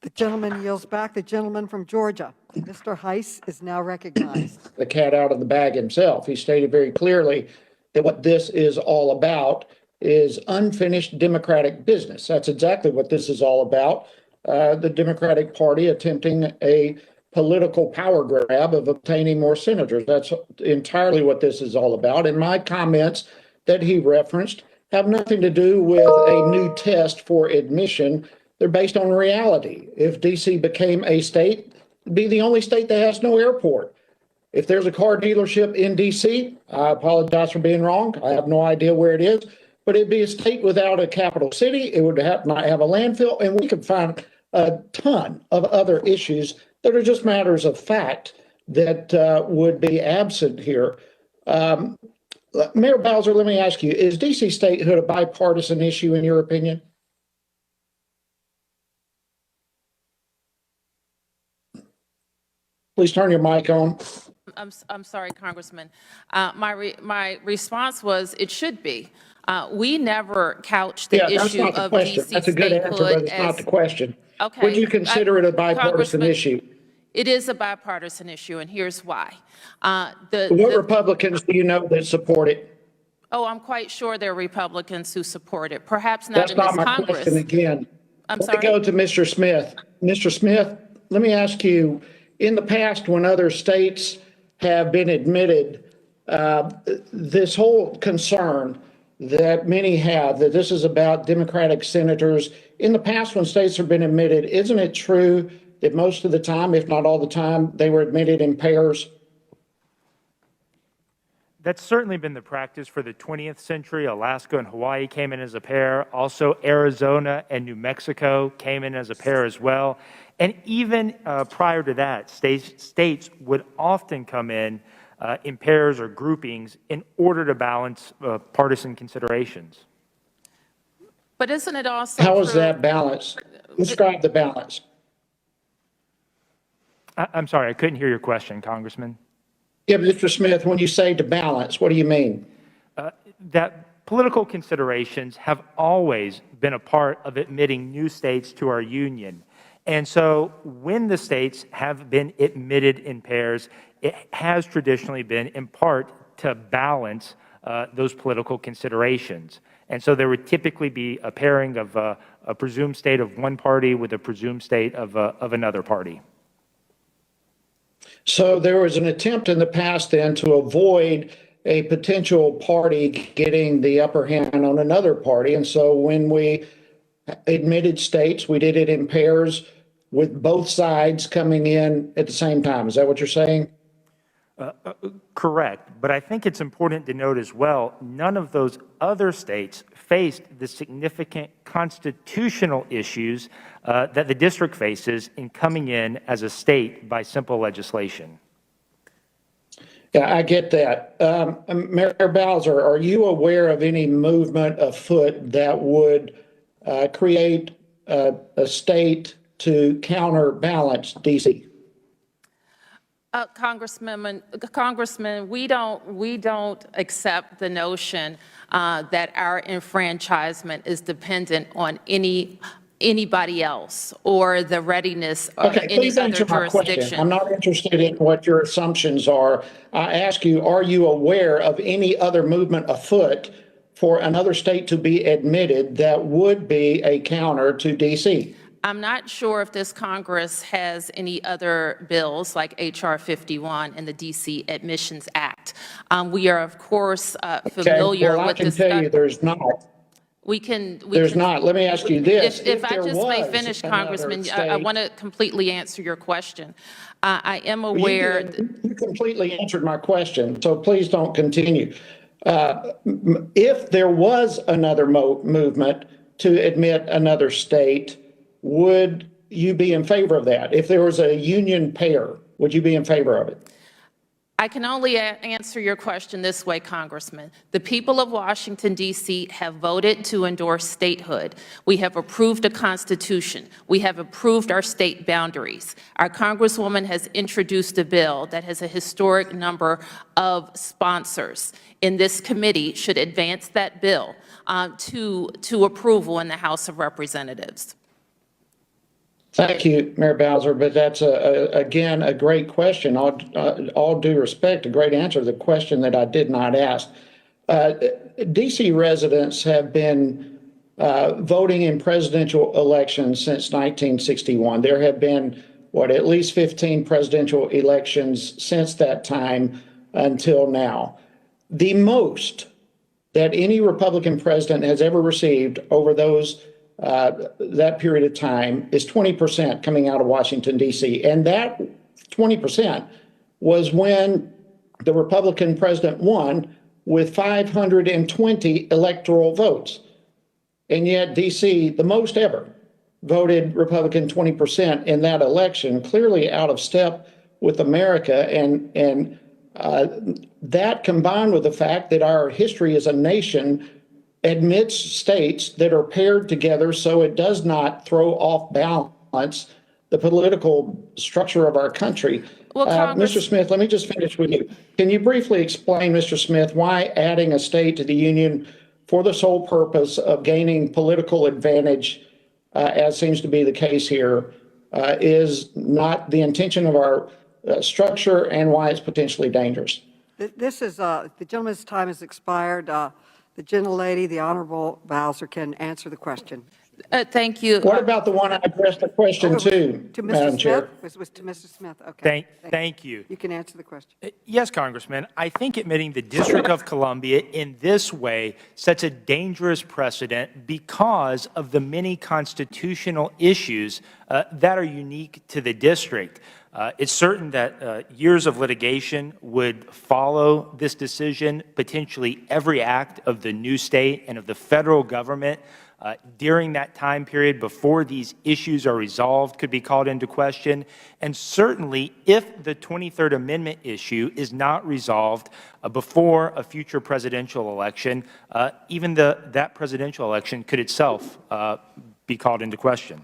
The gentleman yields back. The gentleman from Georgia, Mr. Hice, is now recognized. The cat out of the bag himself. He stated very clearly that what this is all about is unfinished Democratic business. That's exactly what this is all about. The Democratic Party attempting a political power grab of obtaining more senators. That's entirely what this is all about. And my comments that he referenced have nothing to do with a new test for admission. They're based on reality. If DC became a state, it'd be the only state that has no airport. If there's a car dealership in DC, I apologize for being wrong. I have no idea where it is, but it'd be a state without a capital city. It would not have a landfill, and we could find a ton of other issues that are just matters of fact that would be absent here. Mayor Bowser, let me ask you, is DC statehood a bipartisan issue in your opinion? Please turn your mic on. I'm sorry, Congressman. My response was it should be. We never couched the issue of DC That's a good answer, but it's not the question. Okay. Would you consider it a bipartisan issue? It is a bipartisan issue, and here's why. What Republicans do you know that support it? Oh, I'm quite sure there are Republicans who support it. Perhaps not in this Congress. That's not my question again. I'm sorry. Let me go to Mr. Smith. Mr. Smith, let me ask you, in the past, when other states have been admitted, this whole concern that many have that this is about Democratic senators, in the past when states have been admitted, isn't it true that most of the time, if not all the time, they were admitted in pairs? That's certainly been the practice for the 20th century. Alaska and Hawaii came in as a pair. Also, Arizona and New Mexico came in as a pair as well. And even prior to that, states would often come in pairs or groupings in order to balance partisan considerations. But isn't it also How is that balance? Describe the balance. I'm sorry, I couldn't hear your question, Congressman. Yeah, Mr. Smith, when you say to balance, what do you mean? That political considerations have always been a part of admitting new states to our union. And so when the states have been admitted in pairs, it has traditionally been in part to balance those political considerations. And so there would typically be a pairing of a presumed state of one party with a presumed state of another party. So there was an attempt in the past then to avoid a potential party getting the upper hand on another party. And so when we admitted states, we did it in pairs with both sides coming in at the same time. Is that what you're saying? Correct. But I think it's important to note as well, none of those other states faced the significant constitutional issues that the district faces in coming in as a state by simple legislation. Yeah, I get that. Mayor Bowser, are you aware of any movement afoot that would create a state to counterbalance DC? Congressman, we don't accept the notion that our enfranchisement is dependent on anybody else or the readiness of any other jurisdiction. I'm not interested in what your assumptions are. I ask you, are you aware of any other movement afoot for another state to be admitted that would be a counter to DC? I'm not sure if this Congress has any other bills like H.R. 51 and the D.C. Admissions Act. We are, of course, familiar with this. I can tell you there's not. There's not. Let me ask you this. If I just may finish, Congressman, I want to completely answer your question. I am aware. You completely answered my question, so please don't continue. If there was another movement to admit another state, would you be in favor of that? If there was a union pair, would you be in favor of it? I can only answer your question this way, Congressman. The people of Washington, D.C. have voted to endorse statehood. We have approved a constitution. We have approved our state boundaries. Our Congresswoman has introduced a bill that has a historic number of sponsors. In this committee should advance that bill to approval in the House of Representatives. Thank you, Mayor Bowser, but that's again a great question. All due respect, a great answer to the question that I did not ask. DC residents have been voting in presidential elections since 1961. There have been, at least 15 presidential elections since that time until now. The most that any Republican president has ever received over that period of time is 20% coming out of Washington, D.C. And that 20% was when the Republican president won with 520 electoral votes. And yet D.C., the most ever, voted Republican 20% in that election, clearly out of step with America. And that combined with the fact that our history as a nation admits states that are paired together so it does not throw off balance the political structure of our country. Well, Mr. Smith, let me just finish with you. Can you briefly explain, Mr. Smith, why adding a state to the union for the sole purpose of gaining political advantage, as seems to be the case here, is not the intention of our structure and why it's potentially dangerous? This is, the gentleman's time has expired. The gentlelady, the Honorable Bowser, can answer the question. Thank you. What about the one I addressed the question to, Madam Chair? It was to Mr. Smith. Okay. Thank you. You can answer the question. Yes, Congressman. I think admitting the District of Columbia in this way sets a dangerous precedent because of the many constitutional issues that are unique to the district. It's certain that years of litigation would follow this decision. Potentially every act of the new state and of the federal government during that time period before these issues are resolved could be called into question. And certainly if the 23rd Amendment issue is not resolved before a future presidential election, even that presidential election could itself be called into question.